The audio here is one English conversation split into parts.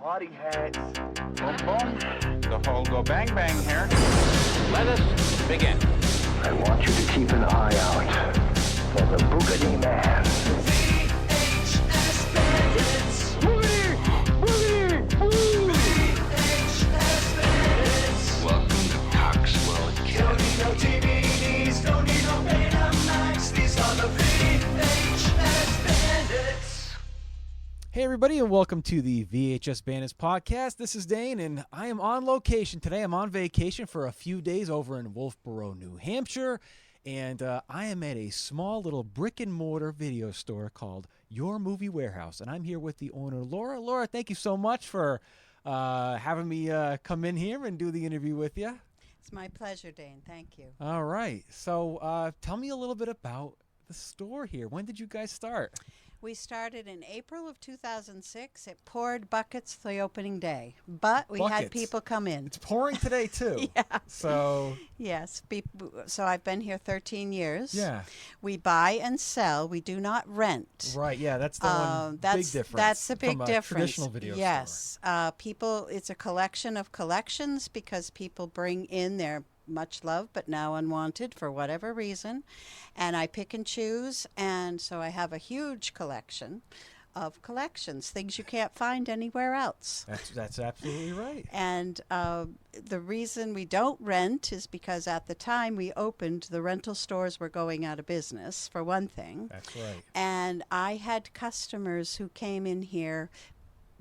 party hats. Boom, boom. The whole go bang bang here. Let us begin. I want you to keep an eye out for the Boogity Man. VHS Bandits. Boogity! Boogity! Boogity! VHS Bandits. Welcome to Coxwell Don't Academy. need no DVDs, don't need no Betamax. These are the VHS Bandits. Hey everybody, and welcome to the VHS Bandits podcast. This is Dane, and I am on location today. I'm on vacation for a few days over in Wolfeboro, New Hampshire, and I am at a small little brick and mortar video store called Your Movie Warehouse, and I'm here with the owner, Laura. Laura, thank you so much for having me come in here and do the interview with you. It's my pleasure, Dane. Thank you. All right, so tell me a little bit about the store here. When did you guys start? We started in April of 2006. It poured buckets the opening day, but we had Buckets? people come in. It's pouring today too. Yeah. So Yes. So I've been here 13 years. yeah. We buy and sell. We do not rent. Right, yeah, that's the one big difference. That's the big from a difference. Traditional video yes. People. It's a collection of collections because people bring in their much loved but now unwanted for whatever reason, and I pick and choose, and so I have a huge collection of collections, things you can't find anywhere else. That's absolutely right. And the reason we don't rent is because at the time we opened, the rental stores were going out of business, for one thing. That's right. And I had customers who came in here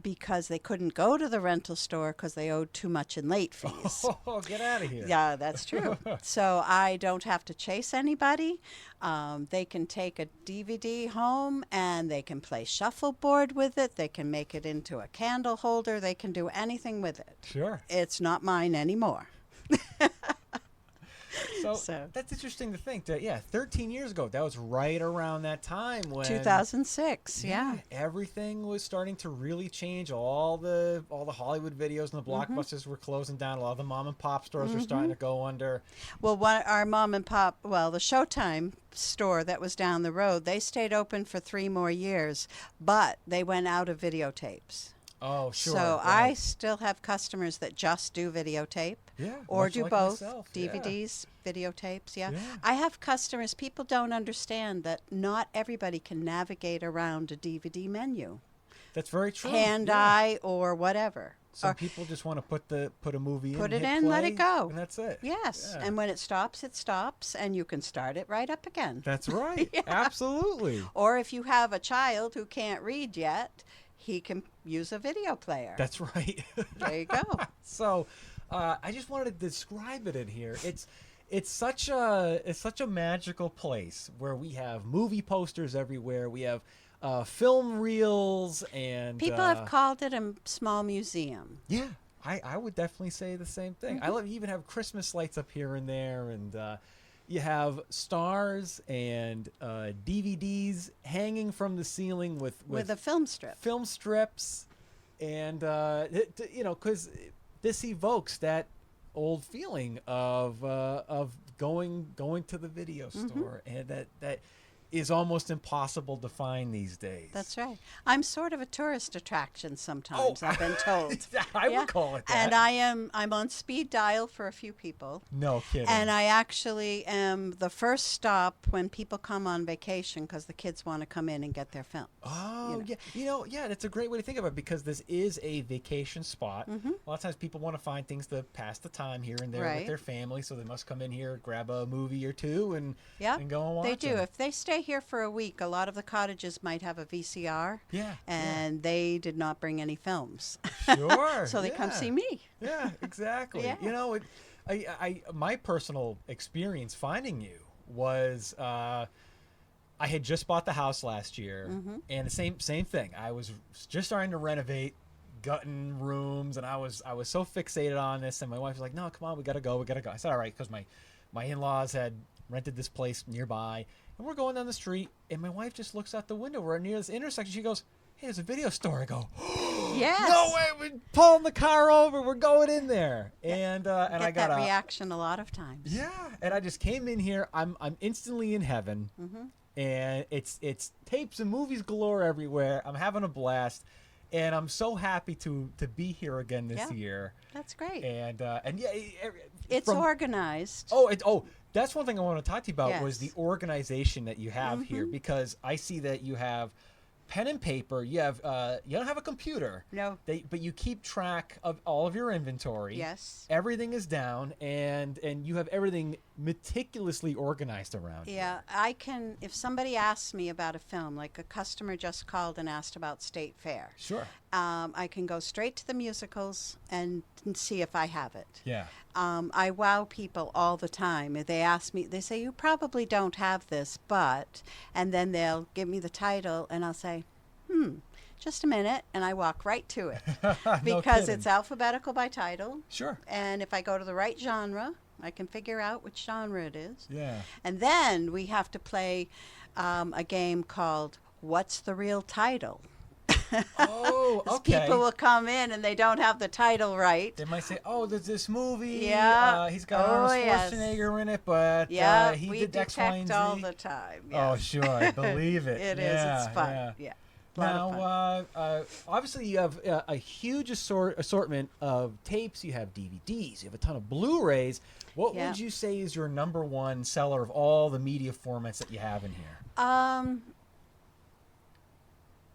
because they couldn't go to the rental store because they owed too much in late fees. Oh, get out of here. Yeah, that's true. So I don't have to chase anybody. They can take a DVD home and they can play shuffleboard with it. They can make it into a candle holder. They can do anything with it. Sure. It's not mine anymore. So that's interesting to think that, 13 years ago, that was right around that time when 2006, yeah. everything was starting to really change. All the Hollywood videos and the blockbusters were closing down. A lot of the mom and pop stores were starting to go under. Well, our mom and pop, the Showtime store that was down the road, they stayed open for 3 more years, but they went out of videotapes. Oh, sure. So right. I still have customers that just do videotape. Yeah, Or much do like both. myself, yeah. DVDs, videotapes, yeah. Yeah. I have customers, people don't understand that not everybody can navigate around a DVD menu. That's very true. Hand-eye or whatever. Some Or people just want to put a movie in, put it hit in, let play, it go. and that's it. Yes, Yeah. and when it stops, and you can start it right up again. That's right. Yeah. Absolutely. Or if you have a child who can't read yet, he can use a video player. That's right. There you go. So, I just wanted to describe it in here. It's such a magical place where we have movie posters everywhere. We have film reels and People have called it a small museum. yeah. I would definitely say the same thing. I love even have Christmas lights up here and there, and you have stars and DVDs hanging from the ceiling with a film strip. film strips, and because this evokes that old feeling of going to the video store, and that is almost impossible to find these days. That's right. I'm sort of a tourist attraction sometimes, I've been told. I would call it that. And I'm on speed dial for a few people. No kidding. And I actually am the first stop when people come on vacation because the kids want to come in and get their films. Oh, yeah. That's a great way to think of it because this is a vacation spot. A lot of times people want to find things to pass the time here and there with Right. their family, so they must come in here, grab a movie or two, and Yeah, go and watch they do. them. If they stay here for a week, a lot of the cottages might have a VCR. Yeah, And they did not bring any films. Sure. So they come yeah. see me. Yeah, exactly. Yeah. My personal experience finding you was I had just bought the house last year, and the same thing. I was just starting to renovate, gutting rooms, and I was so fixated on this. And my wife was like, "No, come on, we gotta go. I said, "All right," because my in-laws had rented this place nearby, and we're going down the street, and my wife just looks out the window. We're near this intersection. She goes, "Hey, there's a video store." I go, Yes. "No way! We're pulling the car over. We're going in there." And Get I got that reaction a lot of times. yeah, and I just came in here. I'm instantly in heaven, and it's tapes and movies galore everywhere. I'm having a blast, And I'm so happy to be here again this Yeah. year. That's great. And yeah, It's organized. Oh, that's one thing I want to talk to you about was Yes. the organization that you have here, because I see that you have pen and paper. You have you don't have a computer. No. But you keep track of all of your inventory. Yes. Everything is down, and you have everything meticulously organized around you. Yeah, I can. If somebody asks me about a film, like a customer just called and asked about State Fair, Sure. I can go straight to the musicals and see if I have it. Yeah. I wow people all the time. If they ask me, they say, "You probably don't have this, but," and then they'll give me the title, and I'll say, just a minute, and I walk right to it because kidding. it's alphabetical by title. Sure. And if I go to the right genre, I can figure out which genre it is. Yeah. And then we have to play a game called What's the Real Title? Oh, 'Cause okay. people will come in and they don't have the title right. They might say, "Oh, there's this movie. Yeah. He's got Oh, Arnold yes. Schwarzenegger in it, but Yeah, he we did X, Y, and detect all Z." the time. Oh, Yeah. sure, I believe it. It is. Yeah, It's fun. yeah. Yeah. A lot of fun. Now, obviously, you have a huge assortment of tapes. You have DVDs. You have a ton of Blu-rays. What Yeah. would you say is your number one seller of all the media formats that you have in here?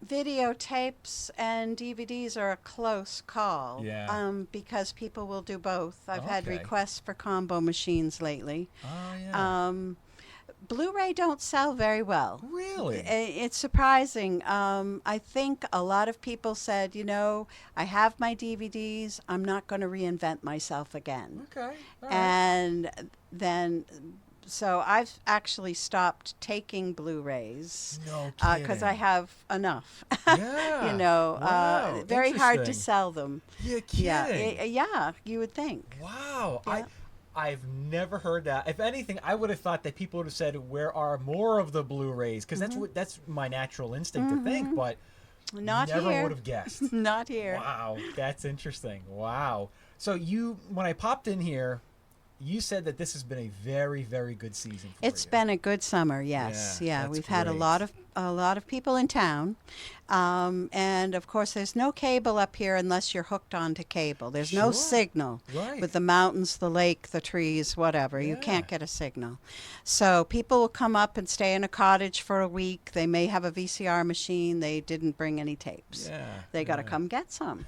Videotapes and DVDs are a close call. Yeah. Because people will do both. I've had Okay. requests for combo machines lately. Oh, yeah. Blu-ray don't sell very well. Really? It's surprising. I think a lot of people said, I have my DVDs. I'm not going to reinvent myself again. Okay. All right. And then, so I've actually stopped taking Blu-rays. No Because I have enough. Yeah. Wow, Very hard to interesting. sell them. You're kidding. Yeah, you would think. Wow. Yeah. I've never heard that. If anything, I would have thought that people would have said, "Where are more of the Blu-rays?" Because that's my natural instinct to think, but Not never here. would have guessed. Not here. Wow, that's interesting. Wow. So when I popped in here, you said that this has been a very, very good season for It's you. been a good summer, yes. Yeah, Yeah, that's we've had a great. lot of people in town, and of course, there's no cable up here unless you're hooked onto cable. There's no Sure. signal Right. with the mountains, the lake, the trees, whatever. You Yeah. can't get a signal. So people will come up and stay in a cottage for a week. They may have a VCR machine. They didn't bring any tapes. Yeah. They got to yeah. come get some.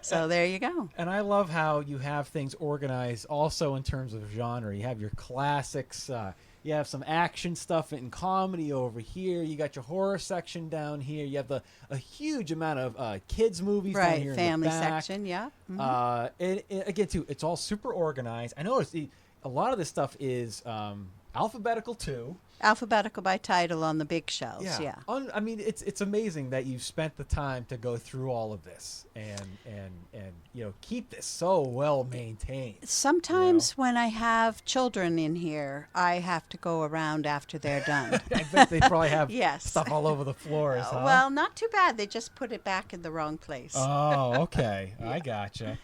So there you go. And I love how you have things organized also in terms of genre. You have your classics. You have some action stuff and comedy over here. You got your horror section down here. You have a huge amount of kids movies down here Right, in family the back. section, yeah. Again, too, it's all super organized. I noticed a lot of this stuff is alphabetical too. Alphabetical by title on the big shelves, yeah. I mean, it's amazing that you've spent the time to go through all of this and keep this so well maintained. Sometimes when I have children in here, I have to go around after they're done. I bet they probably have Yes. stuff all over the floors. Huh? Well, not too bad. They just put it back in the wrong place. Oh, okay. I gotcha.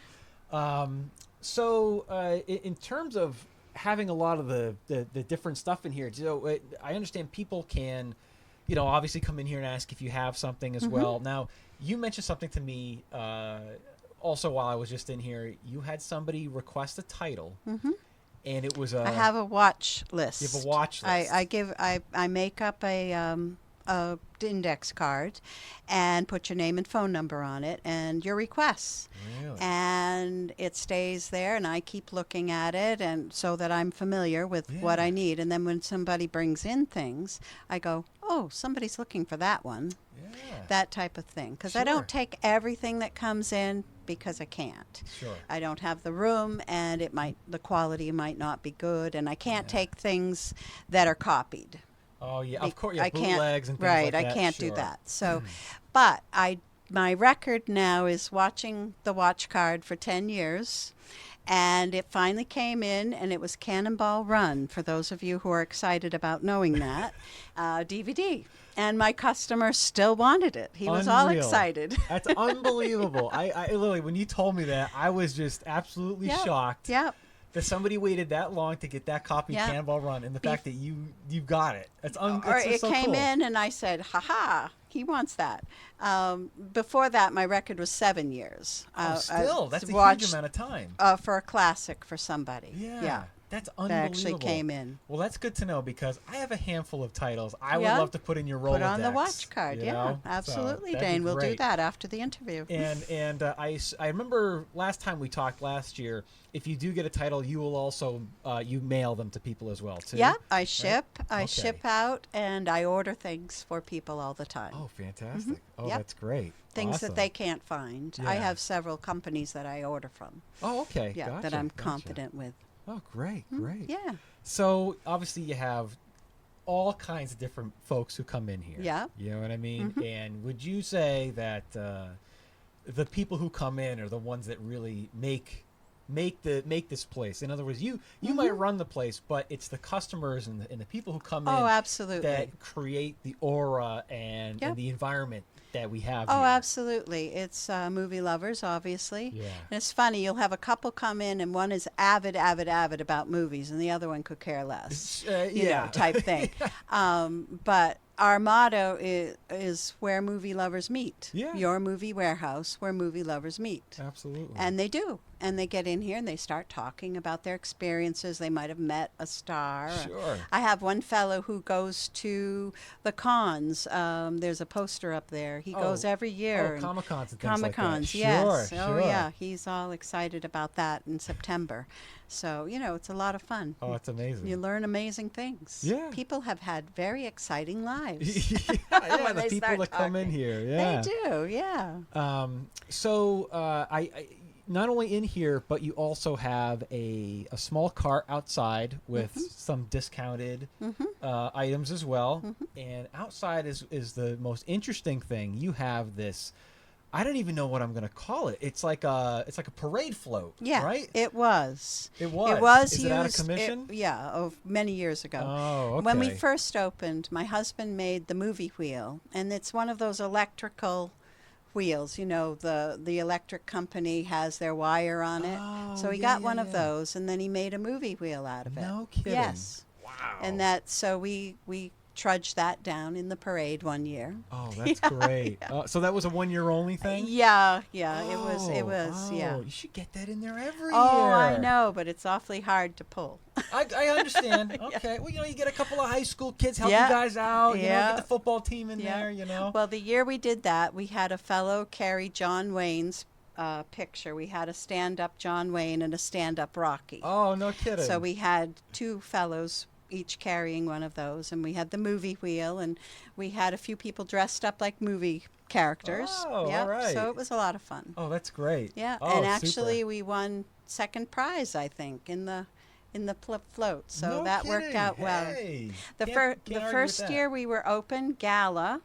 So in terms of having a lot of the different stuff in here, so I understand people can, obviously come in here and ask if you have something as well. Now, you mentioned something to me also while I was just in here. You had somebody request a title, and it was I have a watch list. You have a watch list. I make up a index card and put your name and phone number on it and your requests. Really? And it stays there, and I keep looking at it, and so that I'm familiar with what I need. And then when somebody brings in things, I go, oh, somebody's looking for that one. Yeah. That type of thing. Because I Sure. don't take everything that comes in because I can't. Sure. I don't have the room, and the quality might not be good, and I can't take things that are copied. Oh yeah, of course. I Yeah, can't, bootlegs and things right, like that. I can't do sure. that. So, but my record now is watching the watch card for 10 years, and it finally came in, and it was Cannonball Run, for those of you who are excited about knowing that, DVD. And my customer still wanted it. He was all Unreal. excited. That's unbelievable. I literally, when you told me that, I was just absolutely Yep, shocked Yep. that somebody waited that long to get that copy Yeah. of Cannonball Run, and the fact that you got it. It's Or it's it so came cool. in, and I said, ha-ha, He wants that. Before that, my record was 7 years. Still, that's a watched, huge amount of time. For a classic for somebody. Yeah. That's That unbelievable. actually came in. Well, that's good to know because I have a handful of titles I would Yeah. love to put in your Rolodex. Put on the watch card. you Yeah, know? absolutely, So that'd be Dane. We'll do great. that after the interview. And I remember last time we talked last year, if you do get a title, you will also you mail them to people as well too. Yeah, I ship. I Okay. ship out, and I order things for people all the time. Oh, fantastic. Oh, Yep. that's great. Things Awesome. that they can't find. I Yeah. have several companies that I order from. Oh, okay. Yeah, Gotcha, that I'm gotcha. confident with. Oh, great, great. Yeah. So obviously you have all kinds of different folks who come in here. Yeah. You know what I mean? And would you say that the people who come in are the ones that really make this place? In other words, you might run the place, but it's the customers and the people who come in Oh, absolutely. that create the aura and Yep. the environment that we have Oh, here. absolutely. It's movie lovers, obviously. Yeah. And it's funny, you'll have a couple come in, and one is avid about movies, and the other one could care less. You yeah. know, type thing. But our motto is where movie lovers meet. Yeah. Your movie warehouse, where movie lovers meet. Absolutely. And they do. And they get in here and they start talking about their experiences. They might have met a star. Sure. I have one fellow who goes to the cons. There's a poster up there. He goes every year. Oh, Comic-Cons and things like that. Comic-Cons, Sure, yes. sure. Oh, yeah. He's all excited about that in September. So, you know, it's a lot of fun. Oh, it's amazing. You learn amazing things. Yeah. People have had very exciting lives. yeah, when the they people start that come in talking. here. Yeah. They do, yeah. So I not only in here, but you also have a small cart outside with some discounted items as well. And outside is the most interesting thing. You have this. I don't even know what I'm going to call it. It's like a parade float. Yeah, Right. it was. It was. It was Is used. it out of commission? Many years ago. Oh, okay. When we first opened, my husband made the movie wheel, and it's one of those electrical wheels. You know, the electric company has their wire on it. Oh, So he yeah, got yeah, one of yeah. those, and then he made a movie wheel out of it. No kidding. Yes. Wow. And so we trudged that down in the parade one year. Oh, that's great. So that was a 1 year only thing? Yeah, it was, Oh, yeah. you should get that in there every Oh, year. I know, but it's awfully hard to pull. I understand. Okay. Well, you get a couple of high school kids help Yeah. you guys out. Yeah. Get the football team in Yeah. there, Well, the year we did that, we had a fellow carry John Wayne's picture. We had a stand-up John Wayne and a stand-up Rocky. Oh, no kidding. So we had two fellows each carrying one of those, and we had the movie wheel, and we had a few people dressed up like movie characters. Oh, yeah, all right. so it was a lot of fun. Oh, that's great. Yeah, Oh, and actually super. we won second prize, I think, in the float. So No that worked kidding. out well. Hey. The Can't first argue with first that. year we were open, Gala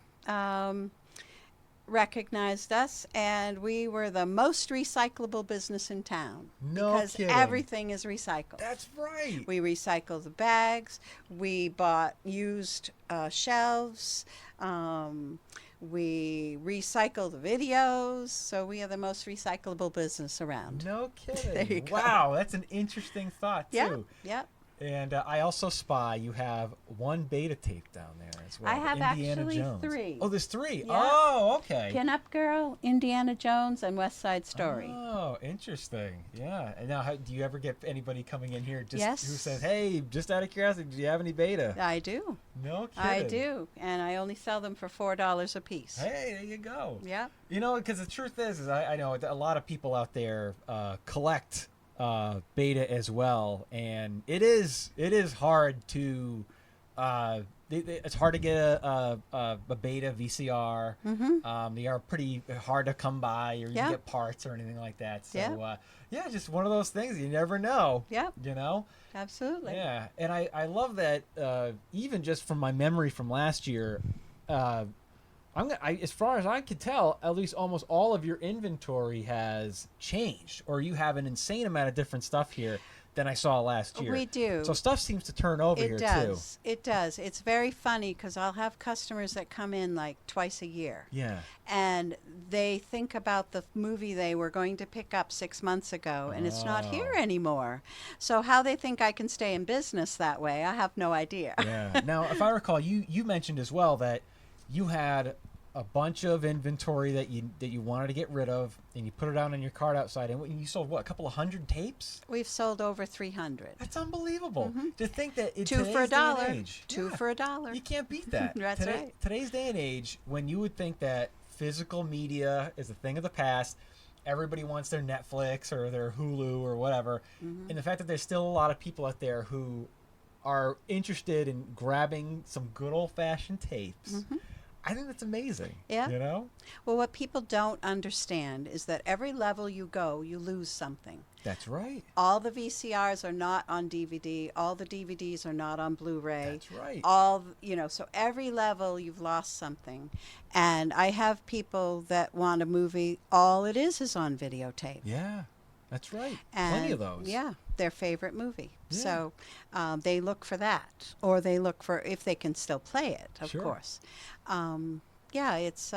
recognized us, and we were the most recyclable business in town. No because kidding. everything is recycled. That's right. We recycle the bags. We bought used shelves. We recycle the videos. So we are the most recyclable business around. No kidding. There you go. Wow, that's an interesting thought, too. Yeah, yeah. And I also spy you have one beta tape down there as well. I have Indiana actually Jones. 3. Oh, there's 3. Yeah. Oh, okay. Pin-Up Girl, Indiana Jones, and West Side Story. Oh, interesting. Yeah. And now, do you ever get anybody coming in here just Yes. who says, "Hey, just out of curiosity, do you have any beta?" I do. No kidding. I do. And I only sell them for $4 a piece. Hey, there you go. Yeah. Because the truth is I know a lot of people out there collect beta as well, and it is hard to it's hard to get a beta VCR. They are pretty hard to come by, or you Yeah. get parts or anything like that. So Yeah. just one of those things you never know. Yeah. Absolutely. Yeah, and I love that. Even just from my memory from last year, as far as I could tell, at least almost all of your inventory has changed, or you have an insane amount of different stuff here than I saw last year. We do. So stuff seems to turn over here It too. does. It does. It's very funny because I'll have customers that come in like twice a year. Yeah. And they think about the movie they were going to pick up 6 months ago, and it's not here Oh. anymore. So how they think I can stay in business that way, I have no idea. Yeah. Now, if I recall, you mentioned as well that you had a bunch of inventory that you wanted to get rid of, and you put it out on your cart outside, and you sold what, a couple of 100 tapes? We've sold over 300. That's unbelievable. To think that in Two today's for a day and dollar. age, Two for a dollar. you can't beat that. That's right. Today's day and age, when you would think that physical media is a thing of the past, everybody wants their Netflix or their Hulu or whatever, and the fact that there's still a lot of people out there who are interested in grabbing some good old-fashioned tapes. I think that's amazing. Yeah. You know? Well, what people don't understand is that every level you go, you lose something. That's right. All the VCRs are not on DVD. All the DVDs are not on Blu-ray. That's right. So every level you've lost something. And I have people that want a movie, all it is on videotape. Yeah. That's right. And plenty of those. Yeah, their favorite movie. Yeah. So they look for that, or they look for if they can still play it, of Sure. course. It's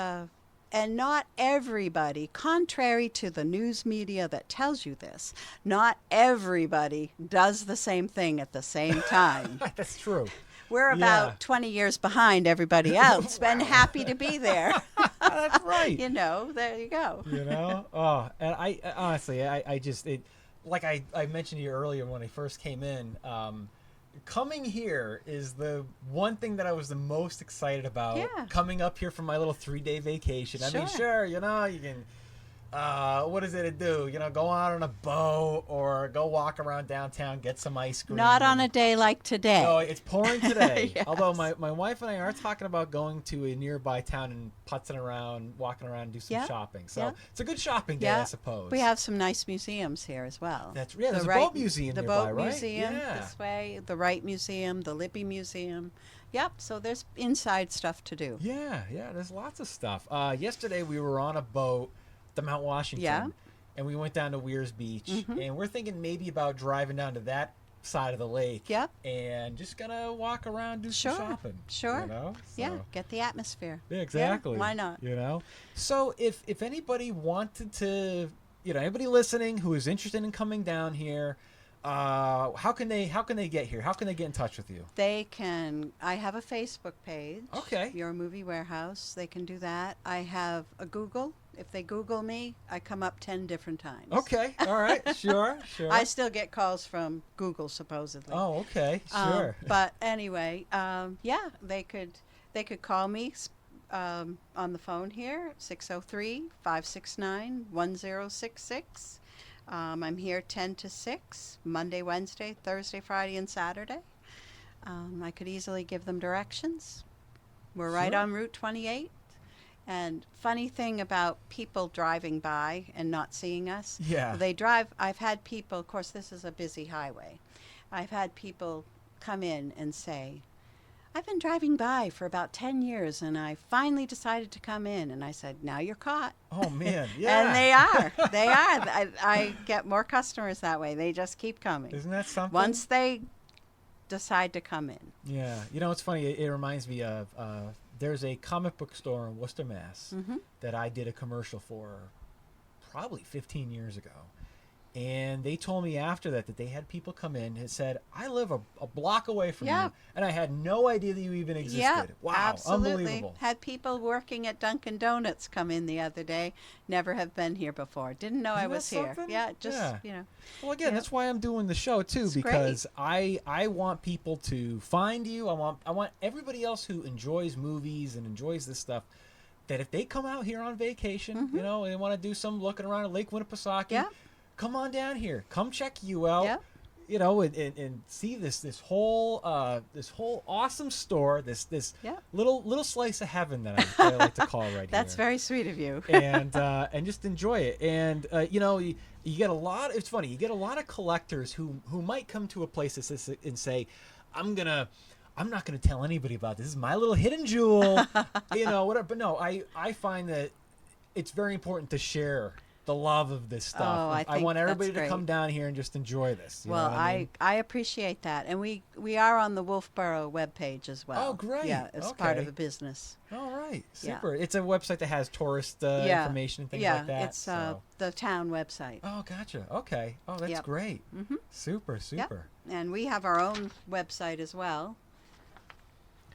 and not everybody, contrary to the news media that tells you this, not everybody does the same thing at the same time. That's true. We're about 20 years behind everybody else, and happy to be there. That's right. There you go. And I honestly, I just, like I mentioned to you earlier when I first came in, coming here is the one thing that I was the most excited about. Yeah. Coming up here for my little 3-day vacation. I mean, sure, you can, what is it to do? Go out on a boat or go walk around downtown, get some ice cream. Not on a day like today. No, it's pouring today. Yes. Although my wife and I are talking about going to a nearby town and putzing around, walking around, and do some shopping. So it's a good shopping day, I suppose. We have some nice museums here as well. There's a boat museum the nearby, boat right? museum this way, the Wright Museum, the Libby Museum. Yep, so there's inside stuff to do. Yeah, there's lots of stuff. Yesterday we were on a boat, the Mount Washington, and we went down to Weirs Beach, and we're thinking maybe about driving down to that side of the lake. Yep. And just gonna walk around, do some shopping. Sure. So, get the atmosphere. Yeah, exactly. Yeah, why not? So if anybody wanted to, anybody listening who is interested in coming down here, how can they get here? How can they get in touch with you? They can. I have a Facebook page. Okay. Your Movie Warehouse. They can do that. I have a Google. If they Google me, I come up 10 different times. Okay. All right. Sure. I still get calls from Google, supposedly. Oh, okay. Sure. But anyway, they could call me on the phone here, 603-569-1066. I'm here 10 to 6, Monday, Wednesday, Thursday, Friday, and Saturday. I could easily give them directions. We're right on Route 28. And funny thing about people driving by and not seeing us. Yeah. They drive. I've had people, of course, this is a busy highway. I've had people come in and say, I've been driving by for about 10 years and I finally decided to come in. And I said, now you're caught. Oh, man. Yeah. And they are. They are. I get more customers that way. They just keep coming. Isn't that something? Once they decide to come in. Yeah. It's funny. It reminds me of there's a comic book store in Worcester, Mass. That I did a commercial for probably 15 years ago. And they told me after that they had people come in and said, I live a block away from you. And I had no idea that you even existed. Yeah, wow, absolutely. Unbelievable. Had people working at Dunkin' Donuts come in the other day, never have been here before. Didn't know I was here. Yeah, Well, again, that's why I'm doing the show too, it's because I want people to find you. I want everybody else who enjoys movies and enjoys this stuff, that if they come out here on vacation, and they want to do some looking around at Lake Winnipesaukee, come on down here. Come check you out. And see this whole awesome store, this little slice of heaven that I like to call right That's here. very sweet of you. and just enjoy it. And you get a lot. It's funny. You get a lot of collectors who might come to a place and say, I'm not gonna tell anybody about this. This is my little hidden jewel. Whatever. But no, I find that it's very important to share the love of this stuff. I want everybody to come down here and just enjoy this. You know what I mean? I appreciate that. And we are on the Wolfeboro webpage as well. Oh, great. Yeah, as part of a business. All right. Super. It's a website that has tourist information and things like that. Yeah, it's the town website. Oh, gotcha. Okay. Oh, that's great. Super. Yep. And we have our own website as well.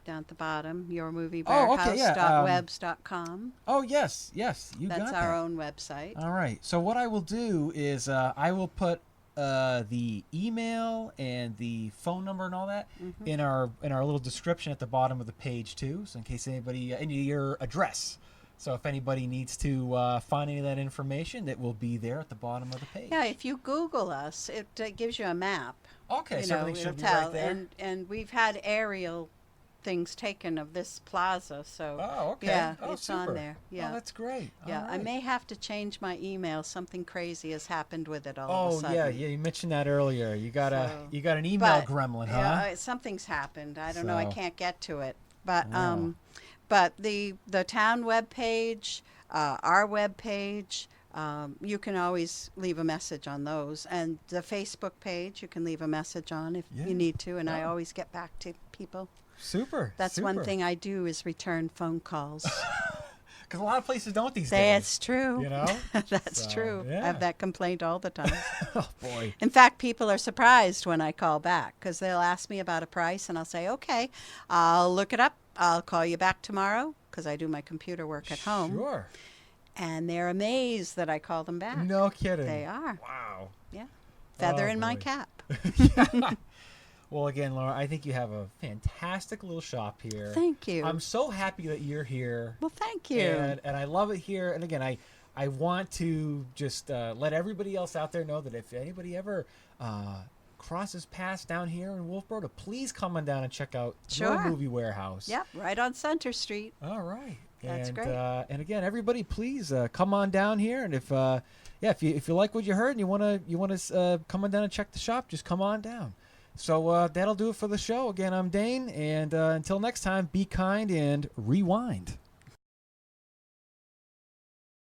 down at the bottom, Oh, okay, yeah, yourmoviewarehouse.webs.com. Oh, yes, you got That's that. our own website. All right. So what I will do is I will put the email and the phone number and all that in our little description at the bottom of the page too, so in case anybody and your address. So if anybody needs to find any of that information, it will be there at the bottom of the page. Yeah, if you Google us, it gives you a map. Okay, so everything it'll should be tell. right there. And we've had aerial things taken of this plaza, so Oh, okay. yeah, Oh, it's super. on there. Yeah. Oh, that's great. Yeah, All I right. may have to change my email. Something crazy has happened with it all of a Oh sudden. yeah, you mentioned that earlier. You got So- you got an email But, gremlin, huh? yeah, something's happened. I don't know. I So- can't get to it. But Wow. but the town web page, our web page, you can always leave a message on those, and the Facebook page you can leave a message on if Yeah. you need to, and I Oh. always get back to people. Super. That's one super. thing I do is return phone calls. Because a lot of places don't these days. That's true. You know? That's So, true. I yeah. have that complaint all the time. Oh boy. In fact, people are surprised when I call back because they'll ask me about a price and I'll say, okay, I'll look it up. I'll call you back tomorrow because I do my computer work at home. Sure. And they're amazed that I call them back. No kidding. They are. Wow. Yeah. Feather Oh, in my boy. cap. Well, again, Laura, I think you have a fantastic little shop here. Thank you. I'm so happy that you're here. Well, thank you. And I love it here. And again, I want to just let everybody else out there know that if anybody ever crosses paths down here in Wolfeboro, to please come on down and check out your Sure. movie warehouse. Yep, right on Center Street. All right. That's and, great. And again, everybody, please come on down here. And if you like what you heard and you wanna come on down and check the shop, just come on down. So that'll do it for the show. Again, I'm Dane, and until next time, be kind and rewind.